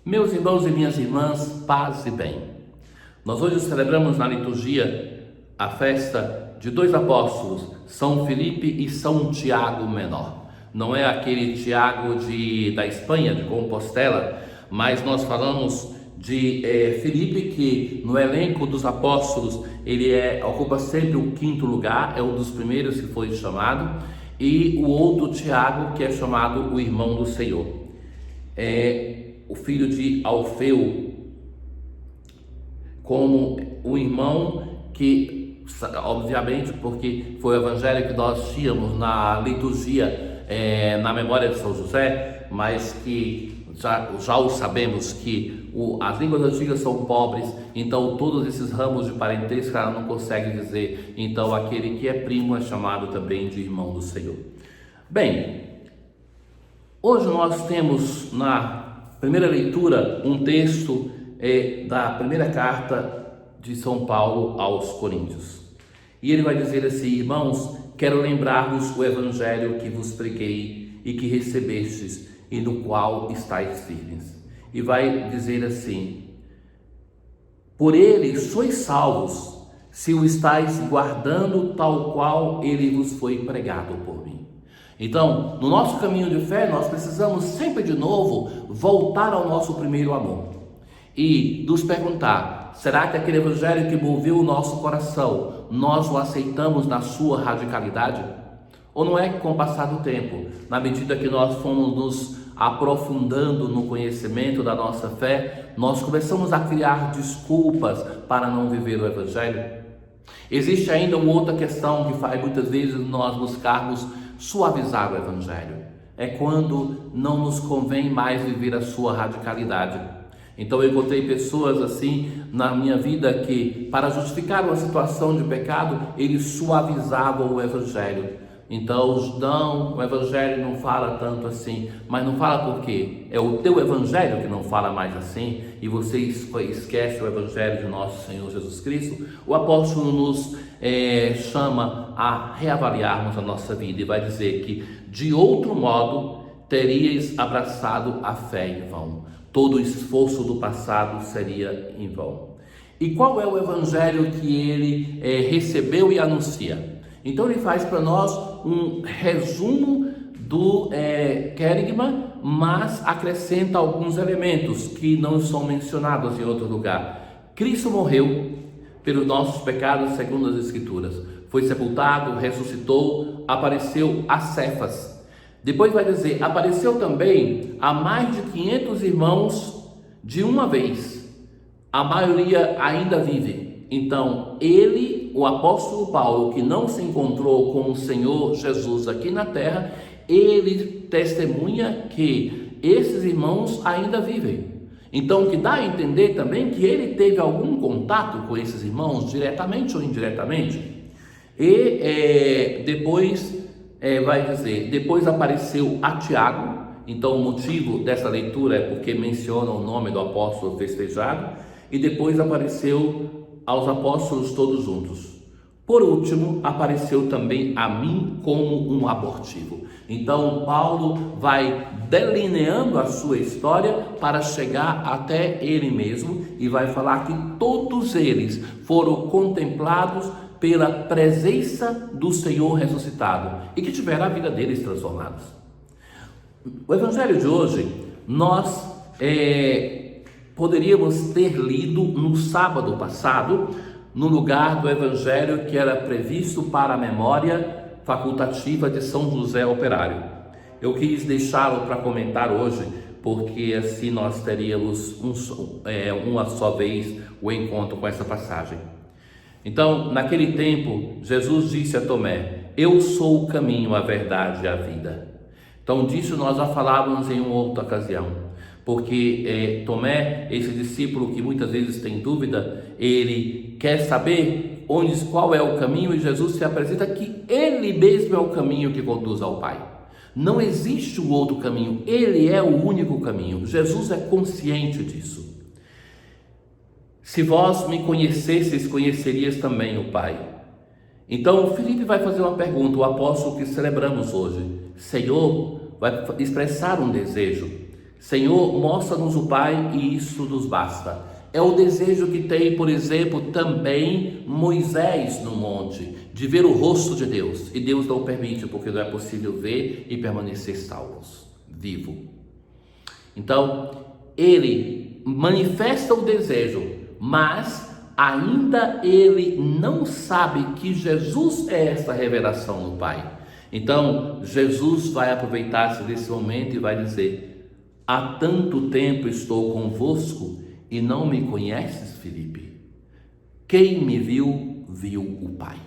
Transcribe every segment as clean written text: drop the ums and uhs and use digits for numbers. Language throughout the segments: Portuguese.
Meus irmãos e minhas irmãs, paz e bem. Nós hoje celebramos na liturgia a festa de dois apóstolos, São Felipe e São Tiago Menor. Não é aquele Tiago da Espanha, de Compostela, mas nós falamos de Felipe, que no elenco dos apóstolos ele ocupa sempre o quinto lugar, é um dos primeiros que foi chamado, e o outro Tiago, que é chamado o irmão do Senhor. O filho de Alfeu, como o irmão que, obviamente, porque foi o evangelho que nós tínhamos na liturgia, na memória de São José, mas que já o sabemos que as línguas antigas são pobres, então todos esses ramos de parentesco ela não consegue dizer, então aquele que é primo é chamado também de irmão do Senhor. Bem, hoje nós temos na primeira leitura um texto da primeira carta de São Paulo aos Coríntios. E ele vai dizer assim: irmãos, quero lembrar-vos o evangelho que vos preguei e que recebestes e no qual estáis firmes. E vai dizer assim: por ele sois salvos, se o estáis guardando tal qual ele vos foi pregado por mim. Então, no nosso caminho de fé, nós precisamos sempre de novo voltar ao nosso primeiro amor e nos perguntar: será que aquele evangelho que moveu o nosso coração, nós o aceitamos na sua radicalidade? Ou não é que com o passar do tempo, na medida que nós fomos nos aprofundando no conhecimento da nossa fé, nós começamos a criar desculpas para não viver o evangelho? Existe ainda uma outra questão que faz muitas vezes nós buscarmos suavizar o evangelho. É quando não nos convém mais viver a sua radicalidade. Então eu encontrei pessoas assim na minha vida que, para justificar uma situação de pecado, eles suavizavam o evangelho. Então não, o evangelho não fala tanto assim, mas não fala por quê? É o teu evangelho que não fala mais assim, e você esquece o evangelho de nosso Senhor Jesus Cristo. O apóstolo nos chama a reavaliarmos a nossa vida e vai dizer que de outro modo teríeis abraçado a fé em vão, todo o esforço do passado seria em vão. E qual é o evangelho que ele recebeu e anuncia? Então ele faz para nós um resumo do querigma, mas acrescenta alguns elementos que não são mencionados em outro lugar. Cristo morreu pelos nossos pecados segundo as Escrituras, foi sepultado, ressuscitou, apareceu a Cefas. Depois vai dizer, apareceu também a mais de 500 irmãos de uma vez. A maioria ainda vive. Então ele, o apóstolo Paulo, que não se encontrou com o Senhor Jesus aqui na terra, ele testemunha que esses irmãos ainda vivem. Então, o que dá a entender também que ele teve algum contato com esses irmãos, diretamente ou indiretamente. E depois vai dizer, depois apareceu a Tiago. Então, o motivo dessa leitura é porque menciona o nome do apóstolo festejado. E depois apareceu aos apóstolos todos juntos. Por último, apareceu também a mim como um abortivo. Então, Paulo vai delineando a sua história para chegar até ele mesmo e vai falar que todos eles foram contemplados pela presença do Senhor ressuscitado e que tiveram a vida deles transformados. O evangelho de hoje, nós poderíamos ter lido no sábado passado, no lugar do evangelho que era previsto para a memória facultativa de São José Operário. Eu quis deixá-lo para comentar hoje, porque assim nós teríamos uma só vez o encontro com essa passagem. Então, naquele tempo, Jesus disse a Tomé: eu sou o caminho, a verdade e a vida. Então, disso nós já falávamos em uma outra ocasião, porque Tomé, esse discípulo que muitas vezes tem dúvida, ele quer saber qual é o caminho, e Jesus se apresenta que ele mesmo é o caminho que conduz ao Pai. Não existe um outro caminho, ele é o único caminho. Jesus é consciente disso. Se vós me conhecesseis, conhecerias também o Pai. Então Felipe vai fazer uma pergunta, o apóstolo que celebramos hoje. Senhor, vai expressar um desejo. Senhor, mostra-nos o Pai e isso nos basta. É o desejo que tem, por exemplo, também Moisés no monte, de ver o rosto de Deus. E Deus não o permite, porque não é possível ver e permanecer vivo. Então, ele manifesta o desejo, mas ainda ele não sabe que Jesus é essa revelação do Pai. Então, Jesus vai aproveitar-se desse momento e vai dizer: há tanto tempo estou convosco e não me conheces, Filipe? Quem me viu, viu o Pai.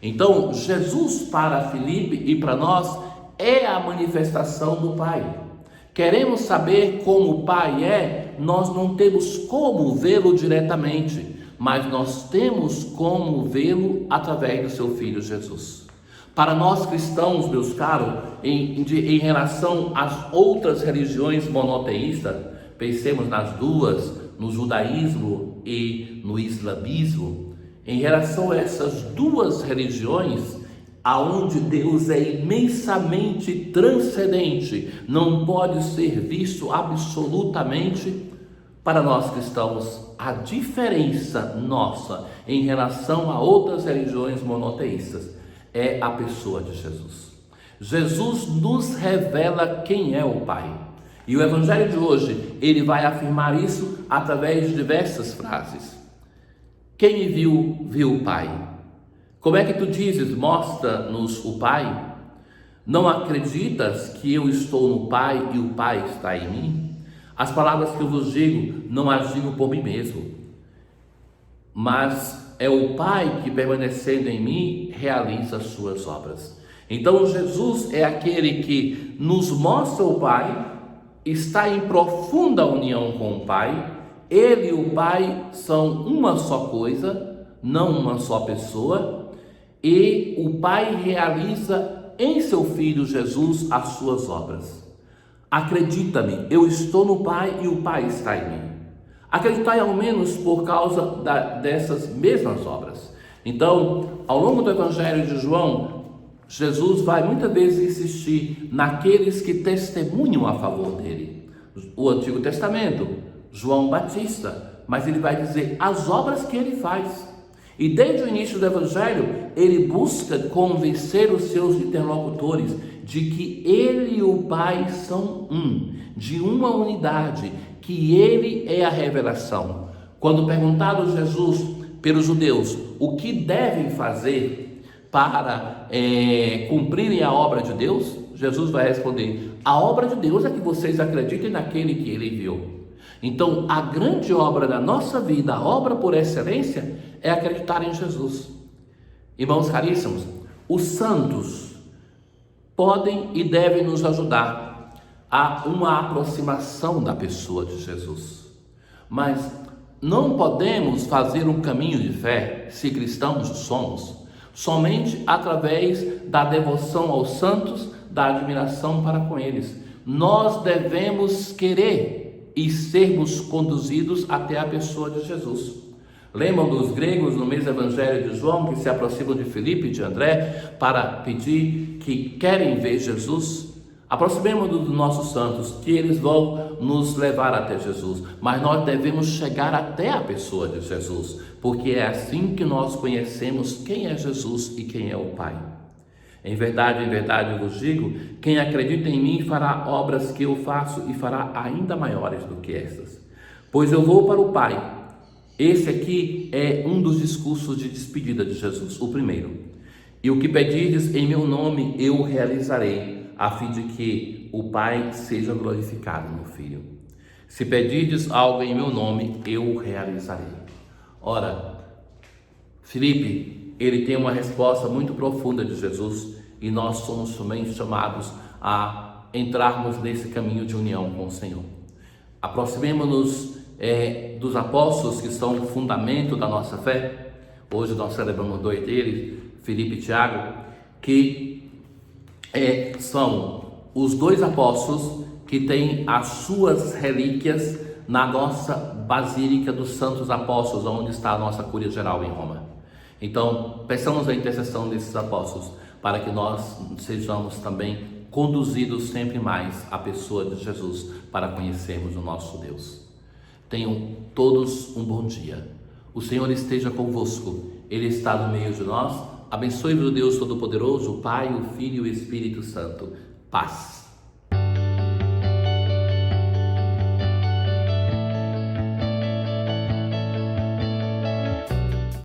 Então, Jesus para Filipe e para nós é a manifestação do Pai. Queremos saber como o Pai é, nós não temos como vê-lo diretamente, mas nós temos como vê-lo através do seu Filho Jesus. Para nós cristãos, meus caros, em relação às outras religiões monoteístas, pensemos nas duas, no judaísmo e no islamismo, em relação a essas duas religiões, aonde Deus é imensamente transcendente, não pode ser visto absolutamente. Para nós cristãos, a diferença nossa em relação a outras religiões monoteístas é a pessoa de Jesus. Jesus nos revela quem é o Pai. E o Evangelho de hoje, ele vai afirmar isso através de diversas frases. Quem me viu, viu o Pai. Como é que tu dizes, mostra-nos o Pai? Não acreditas que eu estou no Pai e o Pai está em mim? As palavras que eu vos digo, não as digo por mim mesmo, mas é o Pai que, permanecendo em mim, realiza as suas obras. Então Jesus é aquele que nos mostra o Pai, está em profunda união com o Pai. Ele e o Pai são uma só coisa, não uma só pessoa, e o Pai realiza em seu Filho Jesus as suas obras. Acredita-me, eu estou no Pai e o Pai está em mim. Acreditai ao menos por causa dessas mesmas obras. Então, ao longo do Evangelho de João, Jesus vai muitas vezes insistir naqueles que testemunham a favor dele. O Antigo Testamento, João Batista, mas ele vai dizer as obras que ele faz. E desde o início do Evangelho, ele busca convencer os seus interlocutores de que ele e o Pai são um, de uma unidade, que ele é a revelação. Quando perguntado Jesus pelos judeus o que devem fazer para cumprirem a obra de Deus, Jesus vai responder: a obra de Deus é que vocês acreditem naquele que ele enviou. Então, a grande obra da nossa vida, a obra por excelência, é acreditar em Jesus. Irmãos caríssimos, os santos podem e devem nos ajudar a uma aproximação da pessoa de Jesus. Mas não podemos fazer um caminho de fé, se cristãos somos, somente através da devoção aos santos, da admiração para com eles. Nós devemos querer e sermos conduzidos até a pessoa de Jesus. Lembram dos gregos no mesmo Evangelho de João, que se aproximam de Filipe e de André para pedir que querem ver Jesus? Aproximemos-nos dos nossos santos, que eles vão nos levar até Jesus, mas nós devemos chegar até a pessoa de Jesus, porque é assim que nós conhecemos quem é Jesus e quem é o Pai. Em verdade, eu vos digo, quem acredita em mim fará obras que eu faço e fará ainda maiores do que estas, pois eu vou para o Pai. Esse aqui é um dos discursos de despedida de Jesus, o primeiro. E o que pedirdes em meu nome eu realizarei, a fim de que o Pai seja glorificado no Filho. Se pedirdes algo em meu nome, eu realizarei. Ora, Filipe, ele tem uma resposta muito profunda de Jesus e nós somos também chamados a entrarmos nesse caminho de união com o Senhor. Aproximemo-nos dos apóstolos, que são o fundamento da nossa fé. Hoje nós celebramos dois deles, Filipe e Tiago, que são os dois apóstolos que têm as suas relíquias na nossa Basílica dos Santos Apóstolos, onde está a nossa Cúria Geral em Roma. Então, peçamos a intercessão desses apóstolos para que nós sejamos também conduzidos sempre mais à pessoa de Jesus para conhecermos o nosso Deus. Tenham todos um bom dia. O Senhor esteja convosco. Ele está no meio de nós. Abençoe-vos o Deus Todo-Poderoso, o Pai, o Filho e o Espírito Santo. Paz.